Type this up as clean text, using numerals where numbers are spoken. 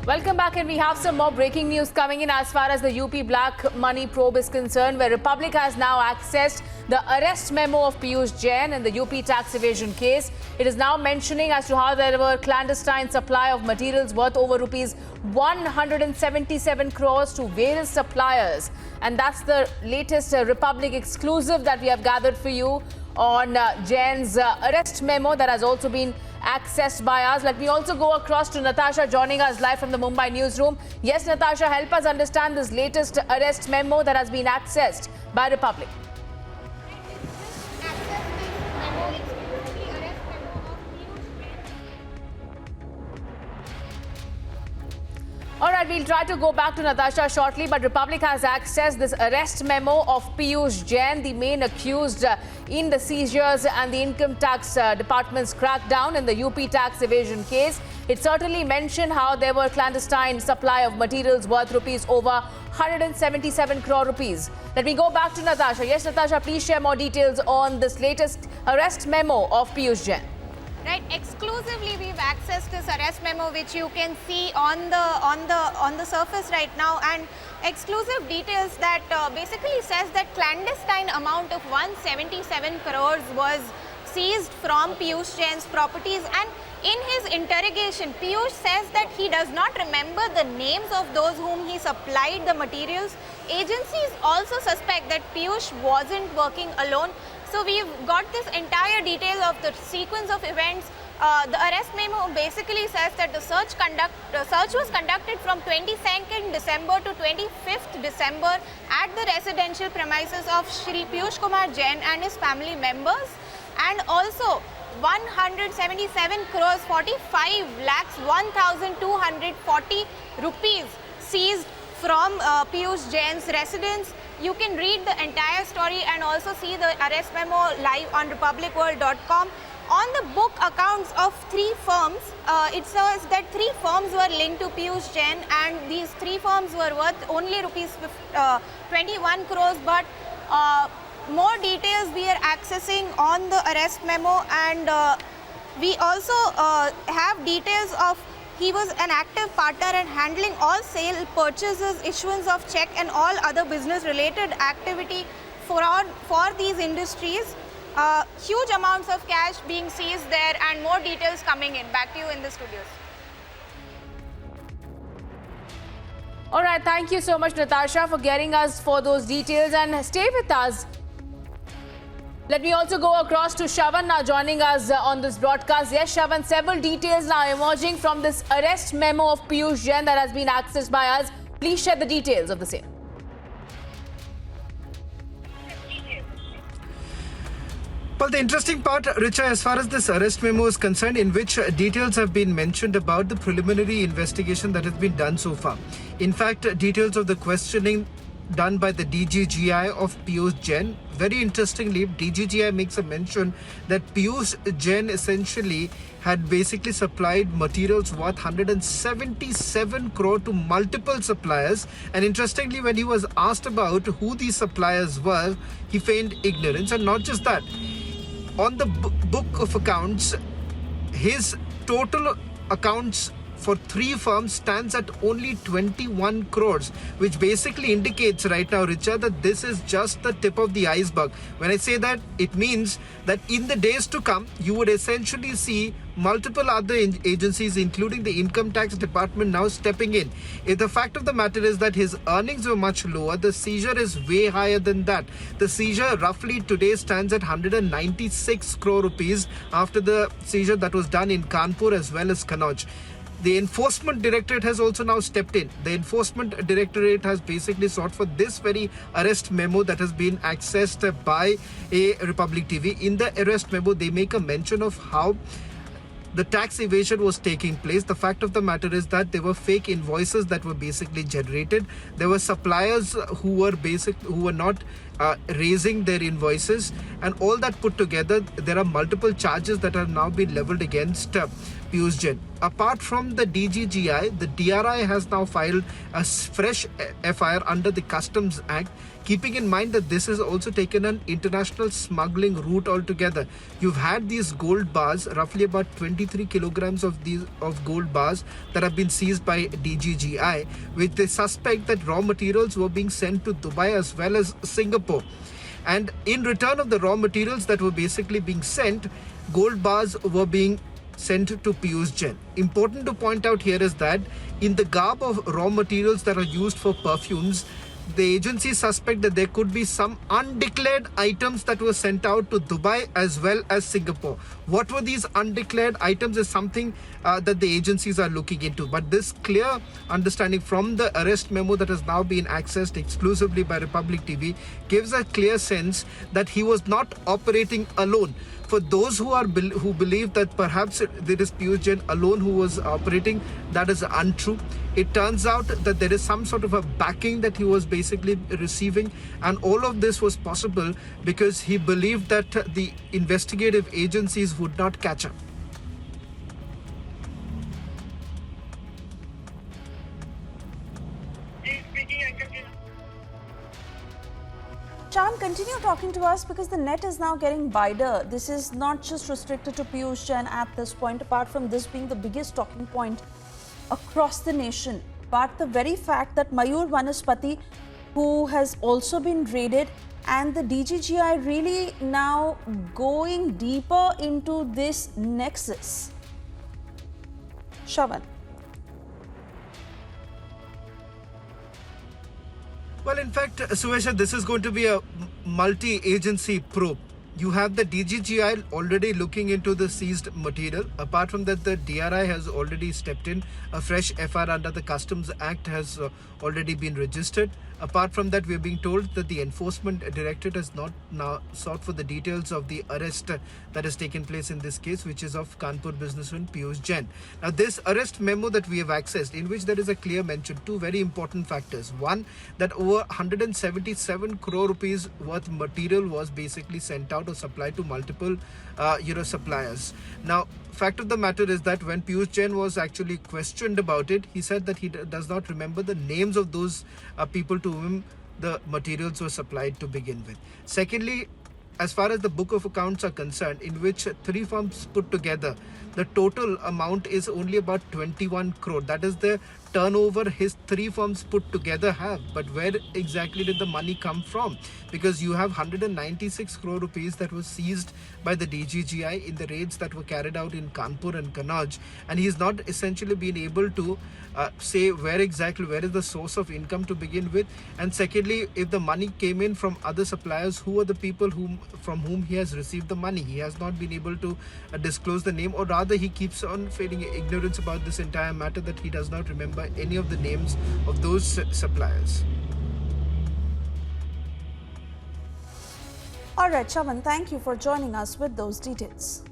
Welcome back, and we have some more breaking news coming in as far as the UP black money probe is concerned, where Republic has now accessed the arrest memo of Piyush Jain in the UP tax evasion case. It is now mentioning as to how there were clandestine supply of materials worth over rupees 177 crores to various suppliers. And that's the latest Republic exclusive that we have gathered for you on Jain's arrest memo that has also been accessed by us. Let me also go across to Natasha joining us live from the Mumbai newsroom. Yes, Natasha, help us understand this latest arrest memo that has been accessed by Republic. All right, we'll try to go back to Natasha shortly, but Republic has accessed this arrest memo of Piyush Jain, the main accused in the seizures and the income tax department's crackdown in the UP tax evasion case. It certainly mentioned how there were clandestine supply of materials worth rupees over 177 crore rupees. Let me go back to Natasha. Yes, Natasha, please share more details on this latest arrest memo of Piyush Jain. Right, exclusively we've accessed this arrest memo, which you can see on the surface right now, and exclusive details that basically says that clandestine amount of 177 crores was seized from Piyush Jain's properties. And in his interrogation, Piyush says that he does not remember the names of those whom he supplied the materials. Agencies also suspect that Piyush wasn't working alone. So we've got this entire detail of the sequence of events. The arrest memo basically says that the search was conducted from 22nd December to 25th December at the residential premises of Shri Piyush Kumar Jain and his family members, and also 177 crores 45 lakhs 1,240 rupees seized from Piyush Jain's residence. You can read the entire story and also see the arrest memo live on republicworld.com. On the book accounts of three firms, it says that three firms were linked to Piyush Jain, and these three firms were worth only rupees 21 crores. But more details we are accessing on the arrest memo, and we also have details of he was an active partner in handling all sale, purchases, issuance of check and all other business-related activity for these industries. Huge amounts of cash being seized there, and more details coming in. Back to you in the studios. All right, thank you so much, Natasha, for getting us for those details, and stay with us. Let me also go across to Shravan now joining us on this broadcast. Yes, Shravan, several details now emerging from this arrest memo of Piyush Jain that has been accessed by us. Please share the details of the same. Well, the interesting part, Richa, as far as this arrest memo is concerned, in which details have been mentioned about the preliminary investigation that has been done so far. In fact, details of the questioning done by the DGGI of Piyush Jain. Very interestingly, DGGI makes a mention that Piyush Jain essentially had basically supplied materials worth 177 crore to multiple suppliers. And interestingly, when he was asked about who these suppliers were, he feigned ignorance. And not just that, on the book of accounts, his total accounts for three firms stands at only 21 crores, which basically indicates right now, Richa, that this is just the tip of the iceberg. When I say that, it means that in the days to come, you would essentially see multiple other agencies, including the income tax department, now stepping in. If the fact of the matter is that his earnings were much lower, the seizure is way higher than that. The seizure roughly today stands at 196 crore rupees after the seizure that was done in Kanpur as well as Kannauj. The Enforcement Directorate has also now stepped in. The Enforcement Directorate has basically sought for this very arrest memo that has been accessed by a Republic TV. In the arrest memo, they make a mention of how the tax evasion was taking place. The fact of the matter is that there were fake invoices that were basically generated. There were suppliers who were not raising their invoices, and all that put together, there are multiple charges that have now been leveled against Piyush Jain. Apart from the DGGI, the DRI has now filed a fresh FIR under the Customs Act, keeping in mind that this has also taken an international smuggling route altogether. You've had these gold bars, roughly about 23 kilograms of gold bars that have been seized by DGGI, which they suspect that raw materials were being sent to Dubai as well as Singapore. And in return of the raw materials that were basically being sent, gold bars were being sent to Piyush Jain. Important to point out here is that in the garb of raw materials that are used for perfumes, the agency suspect that there could be some undeclared items that were sent out to Dubai as well as Singapore. What were these undeclared items is something that the agencies are looking into. But this clear understanding from the arrest memo that has now been accessed exclusively by Republic TV gives a clear sense that he was not operating alone. For those who believe that perhaps it is Piyush Jain alone who was operating, that is untrue. It turns out that there is some sort of a backing that he was basically receiving, and all of this was possible because he believed that the investigative agencies would not catch up. Chavan, continue talking to us because the net is now getting wider. This is not just restricted to Piyush Jain at this point, apart from this being the biggest talking point across the nation. But the very fact that Mayur Vanaspati, who has also been raided, and the DGGI really now going deeper into this nexus. Chavan. Well, in fact, Suesha, this is going to be a multi-agency probe. You have the DGGI already looking into the seized material. Apart from that, the DRI has already stepped in. A fresh FIR under the Customs Act has already been registered. Apart from that, we're being told that the Enforcement Directorate has not now sought for the details of the arrest that has taken place in this case, which is of Kanpur businessman Piyush Jain. Now, this arrest memo that we have accessed, in which there is a clear mention, two very important factors. One, that over 177 crore rupees worth material was basically sent out or supplied to multiple suppliers. Now, fact of the matter is that when Piyush Jain was actually questioned about it, he said that he does not remember the names of those people to whom the materials were supplied to begin with. Secondly, as far as the book of accounts are concerned, in which three firms put together, the total amount is only about 21 crore. That is the turnover his three firms put together have. But where exactly did the money come from? Because you have 196 crore rupees that was seized by the DGGI in the raids that were carried out in Kanpur and Kannauj, and he's not essentially been able to say where is the source of income to begin with. And secondly, if the money came in from other suppliers, who are the people from whom he has received the money? He has not been able to disclose the name, or rather he keeps on feigning ignorance about this entire matter, that he does not remember any of the names of those suppliers. All right, Chavan, thank you for joining us with those details.